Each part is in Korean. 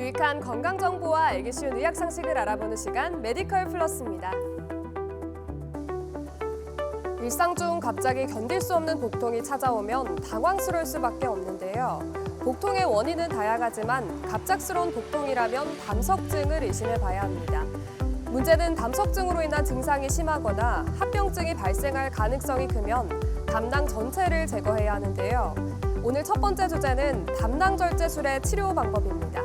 유익한 건강정보와 알기 쉬운 의학 상식을 알아보는 시간 메디컬 플러스입니다. 일상 중 갑자기 견딜 수 없는 복통이 찾아오면 당황스러울 수밖에 없는데요. 복통의 원인은 다양하지만 갑작스러운 복통이라면 담석증을 의심해 봐야 합니다. 문제는 담석증으로 인한 증상이 심하거나 합병증이 발생할 가능성이 크면 담낭 전체를 제거해야 하는데요. 오늘 첫 번째 주제는 담낭절제술의 치료 방법입니다.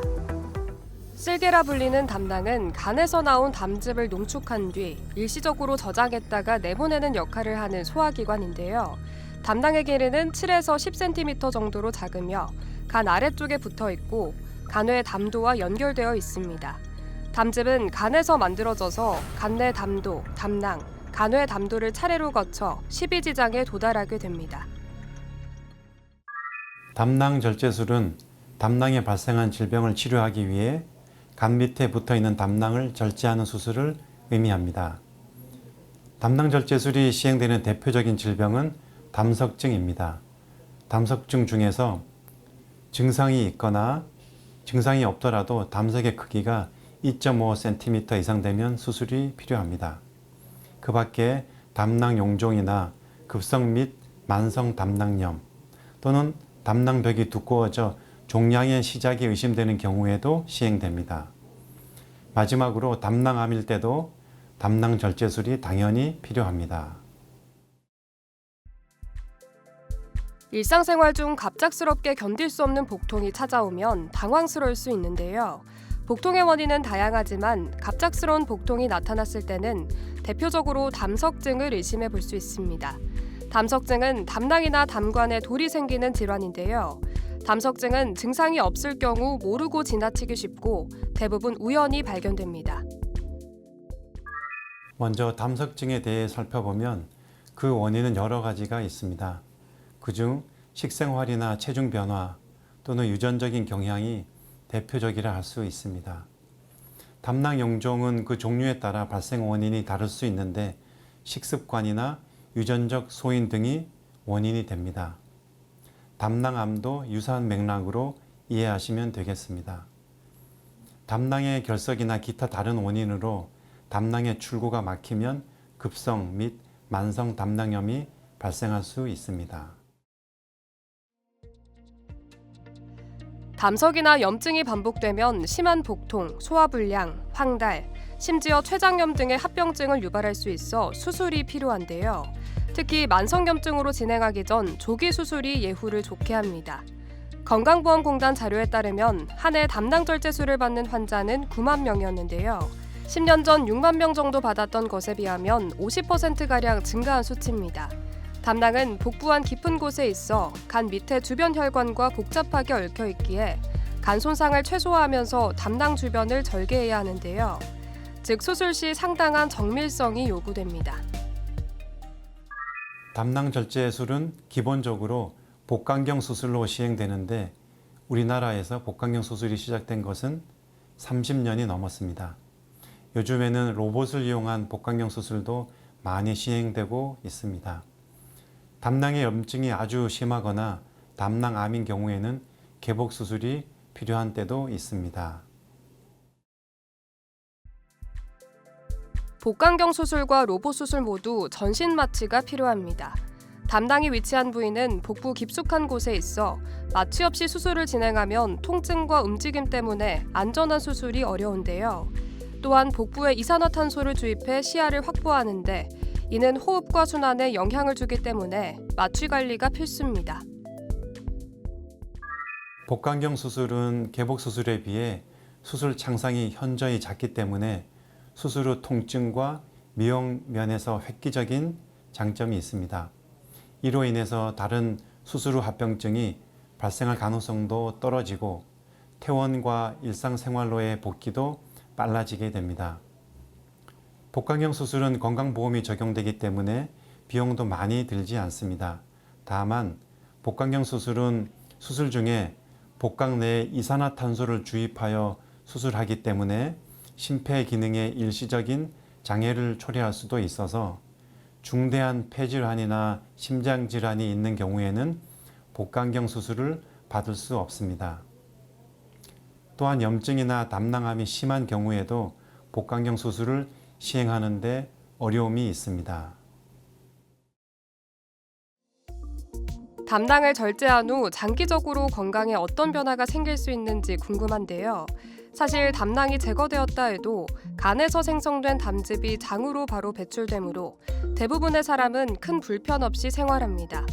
쓸개라 불리는 담낭은 간에서 나온 담즙을 농축한 뒤 일시적으로 저장했다가 내보내는 역할을 하는 소화기관인데요. 담낭의 길이는 7에서 10cm 정도로 작으며 간 아래쪽에 붙어 있고 간외 담도와 연결되어 있습니다. 담즙은 간에서 만들어져서 간내 담도, 담낭, 간외 담도를 차례로 거쳐 십이지장에 도달하게 됩니다. 담낭절제술은 담낭에 발생한 질병을 치료하기 위해 간 밑에 붙어있는 담낭을 절제하는 수술을 의미합니다. 담낭절제술이 시행되는 대표적인 질병은 담석증입니다. 담석증 중에서 증상이 있거나 증상이 없더라도 담석의 크기가 2.5cm 이상 되면 수술이 필요합니다. 그 밖에 담낭 용종이나 급성 및 만성 담낭염 또는 담낭벽이 두꺼워져 종양의 시작이 의심되는 경우에도 시행됩니다. 마지막으로 담낭암일 때도 담낭절제술이 당연히 필요합니다. 일상생활 중 갑작스럽게 견딜 수 없는 복통이 찾아오면 당황스러울 수 있는데요. 복통의 원인은 다양하지만 갑작스러운 복통이 나타났을 때는 대표적으로 담석증을 의심해 볼 수 있습니다. 담석증은 담낭이나 담관에 돌이 생기는 질환인데요. 담석증은 증상이 없을 경우 모르고 지나치기 쉽고 대부분 우연히 발견됩니다. 먼저 담석증에 대해 살펴보면 그 원인은 여러 가지가 있습니다. 그중 식생활이나 체중 변화 또는 유전적인 경향이 대표적이라 할 수 있습니다. 담낭 용종은 그 종류에 따라 발생 원인이 다를 수 있는데 식습관이나 유전적 소인 등이 원인이 됩니다. 담낭암도 유사한 맥락으로 이해하시면 되겠습니다. 담낭의 결석이나 기타 다른 원인으로 담낭의 출구가 막히면 급성 및 만성 담낭염이 발생할 수 있습니다. 담석이나 염증이 반복되면 심한 복통, 소화불량, 황달, 심지어 췌장염 등의 합병증을 유발할 수 있어 수술이 필요한데요. 특히 만성염증으로 진행하기 전 조기 수술이 예후를 좋게 합니다. 건강보험공단 자료에 따르면 한 해 담낭절제술을 받는 환자는 9만 명이었는데요. 10년 전 6만 명 정도 받았던 것에 비하면 50%가량 증가한 수치입니다. 담낭은 복부 안 깊은 곳에 있어 간 밑에 주변 혈관과 복잡하게 얽혀 있기에 간 손상을 최소화하면서 담낭 주변을 절개해야 하는데요. 즉 수술 시 상당한 정밀성이 요구됩니다. 담낭절제술은 기본적으로 복강경 수술로 시행되는데 우리나라에서 복강경 수술이 시작된 것은 30년이 넘었습니다. 요즘에는 로봇을 이용한 복강경 수술도 많이 시행되고 있습니다. 담낭의 염증이 아주 심하거나 담낭암인 경우에는 개복 수술이 필요한 때도 있습니다. 복강경 수술과 로봇 수술 모두 전신 마취가 필요합니다. 담낭이 위치한 부위는 복부 깊숙한 곳에 있어 마취 없이 수술을 진행하면 통증과 움직임 때문에 안전한 수술이 어려운데요. 또한 복부에 이산화탄소를 주입해 시야를 확보하는데 이는 호흡과 순환에 영향을 주기 때문에 마취 관리가 필수입니다. 복강경 수술은 개복 수술에 비해 수술 창상이 현저히 작기 때문에 수술 후 통증과 미용 면에서 획기적인 장점이 있습니다. 이로 인해서 다른 수술 후 합병증이 발생할 가능성도 떨어지고 퇴원과 일상생활로의 복귀도 빨라지게 됩니다. 복강경 수술은 건강보험이 적용되기 때문에 비용도 많이 들지 않습니다. 다만 복강경 수술은 수술 중에 복강 내에 이산화탄소를 주입하여 수술하기 때문에 심폐 기능에 일시적인 장애를 초래할 수도 있어서 중대한 폐질환이나 심장질환이 있는 경우에는 복강경 수술을 받을 수 없습니다. 또한 염증이나 담낭암이 심한 경우에도 복강경 수술을 시행하는 데 어려움이 있습니다. 담낭을 절제한 후 장기적으로 건강에 어떤 변화가 생길 수 있는지 궁금한데요. 사실 담낭이 제거되었다 해도 간에서 생성된 담즙이 장으로 바로 배출되므로 대부분의 사람은 큰 불편 없이 생활합니다.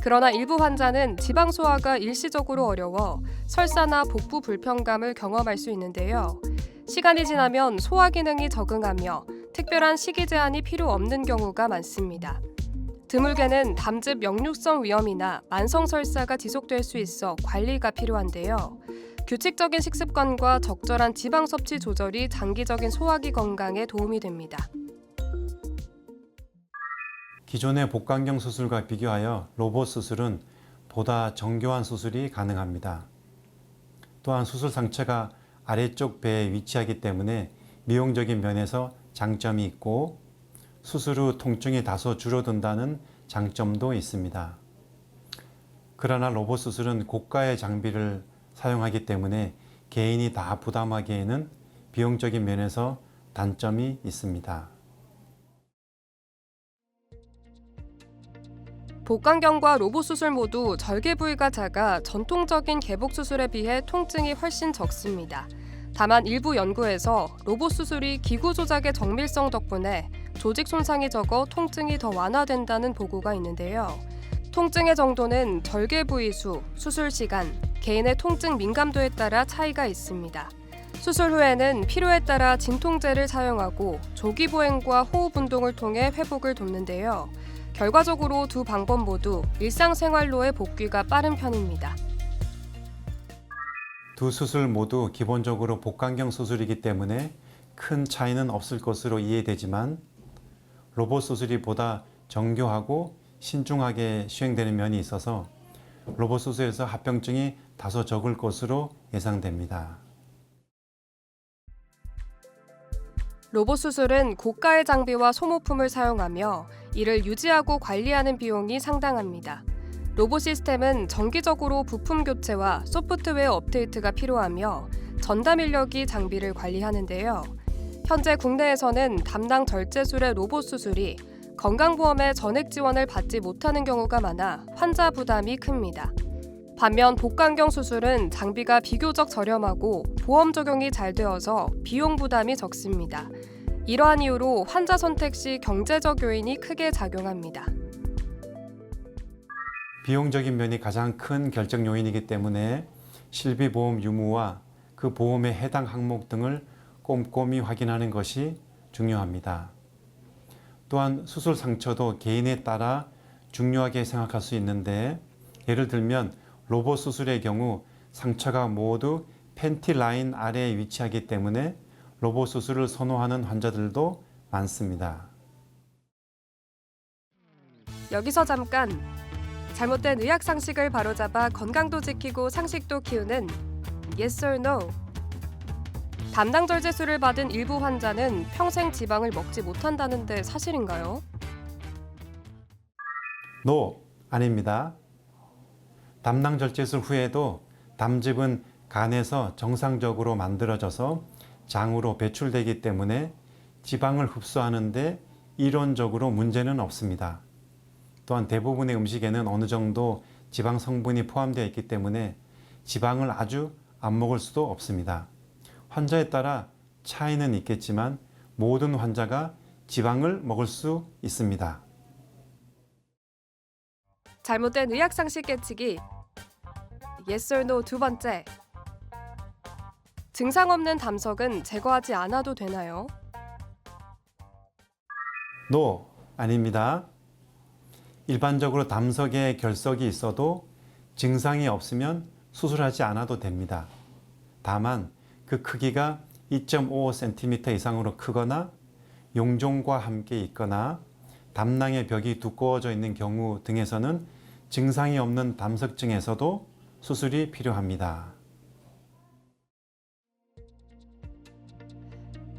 그러나 일부 환자는 지방 소화가 일시적으로 어려워 설사나 복부 불편감을 경험할 수 있는데요. 시간이 지나면 소화 기능이 적응하며 특별한 식이 제한이 필요 없는 경우가 많습니다. 드물게는 담즙 역류성 위염이나 만성 설사가 지속될 수 있어 관리가 필요한데요. 규칙적인 식습관과 적절한 지방 섭취 조절이 장기적인 소화기 건강에 도움이 됩니다. 기존의 복강경 수술과 비교하여 로봇 수술은 보다 정교한 수술이 가능합니다. 또한 수술 상처가 아래쪽 배에 위치하기 때문에 미용적인 면에서 장점이 있고 수술 후 통증이 다소 줄어든다는 장점도 있습니다. 그러나 로봇 수술은 고가의 장비를 사용하기 때문에 개인이 다 부담하기에는 비용적인 면에서 단점이 있습니다. 복강경과 로봇 수술 모두 절개 부위가 작아 전통적인 개복 수술에 비해 통증이 훨씬 적습니다. 다만 일부 연구에서 로봇 수술이 기구 조작의 정밀성 덕분에 조직 손상이 적어 통증이 더 완화된다는 보고가 있는데요. 통증의 정도는 절개 부위 수, 수술 시간, 개인의 통증 민감도에 따라 차이가 있습니다. 수술 후에는 필요에 따라 진통제를 사용하고 조기 보행과 호흡 운동을 통해 회복을 돕는데요. 결과적으로 두 방법 모두 일상생활로의 복귀가 빠른 편입니다. 두 수술 모두 기본적으로 복강경 수술이기 때문에 큰 차이는 없을 것으로 이해되지만 로봇 수술이 보다 정교하고 신중하게 시행되는 면이 있어서 로봇 수술에서 합병증이 다소 적을 것으로 예상됩니다. 로봇 수술은 고가의 장비와 소모품을 사용하며 이를 유지하고 관리하는 비용이 상당합니다. 로봇 시스템은 정기적으로 부품 교체와 소프트웨어 업데이트가 필요하며 전담 인력이 장비를 관리하는데요. 현재 국내에서는 담낭 절제술의 로봇 수술이 건강보험의 전액 지원을 받지 못하는 경우가 많아 환자 부담이 큽니다. 반면 복강경 수술은 장비가 비교적 저렴하고 보험 적용이 잘 되어서 비용 부담이 적습니다. 이러한 이유로 환자 선택 시 경제적 요인이 크게 작용합니다. 비용적인 면이 가장 큰 결정 요인이기 때문에 실비보험 유무와 그 보험의 해당 항목 등을 꼼꼼히 확인하는 것이 중요합니다. 또한 수술 상처도 개인에 따라 중요하게 생각할 수 있는데 예를 들면 로봇 수술의 경우 상처가 모두 팬티 라인 아래에 위치하기 때문에 로봇 수술을 선호하는 환자들도 많습니다. 여기서 잠깐! 잘못된 의학 상식을 바로잡아 건강도 지키고 상식도 키우는 Yes or No. 담낭 절제술을 받은 일부 환자는 평생 지방을 먹지 못한다는데 사실인가요? No, 아닙니다. 담낭 절제술 후에도 담즙은 간에서 정상적으로 만들어져서 장으로 배출되기 때문에 지방을 흡수하는 데 이론적으로 문제는 없습니다. 또한 대부분의 음식에는 어느 정도 지방 성분이 포함되어 있기 때문에 지방을 아주 안 먹을 수도 없습니다. 환자에 따라 차이는 있겠지만 모든 환자가 지방을 먹을 수 있습니다. 잘못된 의학 상식 깨치기. Yes or No 두 번째. 증상 없는 담석은 제거하지 않아도 되나요? No, 아닙니다. 일반적으로 담석에 결석이 있어도 증상이 없으면 수술하지 않아도 됩니다. 다만 그 크기가 2.5cm 이상으로 크거나 용종과 함께 있거나 담낭의 벽이 두꺼워져 있는 경우 등에서는 증상이 없는 담석증에서도 수술이 필요합니다.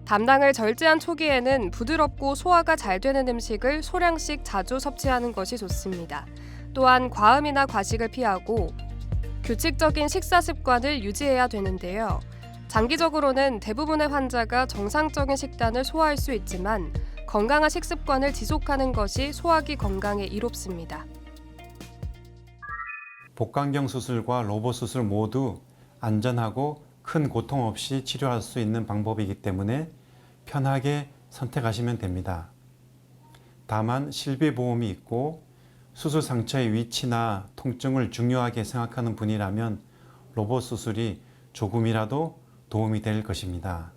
담낭을 절제한 초기에는 부드럽고 소화가 잘 되는 음식을 소량씩 자주 섭취하는 것이 좋습니다. 또한 과음이나 과식을 피하고 규칙적인 식사 습관을 유지해야 되는데요. 장기적으로는 대부분의 환자가 정상적인 식단을 소화할 수 있지만 건강한 식습관을 지속하는 것이 소화기 건강에 이롭습니다. 복강경 수술과 로봇 수술 모두 안전하고 큰 고통 없이 치료할 수 있는 방법이기 때문에 편하게 선택하시면 됩니다. 다만 실비보험이 있고 수술 상처의 위치나 통증을 중요하게 생각하는 분이라면 로봇 수술이 조금이라도 도움이 될 것입니다.